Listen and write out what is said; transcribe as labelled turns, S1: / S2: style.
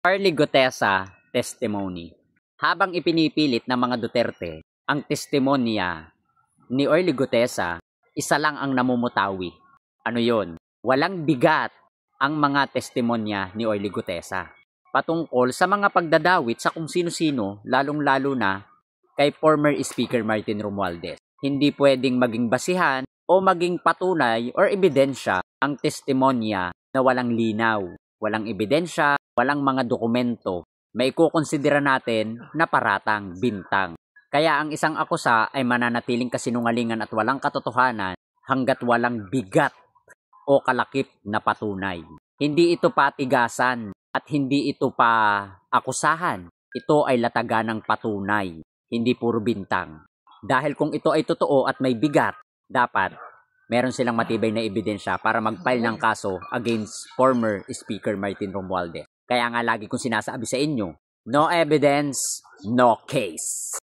S1: Carly Gutesa testimony. Habang ipinipilit ng mga Duterte ang testimonya ni Orly Gutesa, isa lang ang namumutawi. Ano yon? Walang bigat ang mga testimonya ni Orly Gutesa patungkol sa mga pagdadawit sa kung sino-sino, lalong-lalo na kay former Speaker Martin Romualdez. Hindi pwedeng maging basihan o maging patunay or ebidensya ang testimonya na walang linaw, walang ebidensya, walang mga dokumento. May kukonsidera natin na paratang, bintang. Kaya ang isang akusa ay mananatiling kasinungalingan at walang katotohanan hanggat walang bigat o kalakip na patunay. Hindi ito patigasan at hindi ito pa akusahan. Ito ay latagan ng patunay, hindi puro bintang. Dahil kung ito ay totoo at may bigat, dapat meron silang matibay na ebidensya para mag-file ng kaso against former Speaker Martin Romualdez. Kaya nga lagi kong sinasabi sa inyo, no evidence, no case.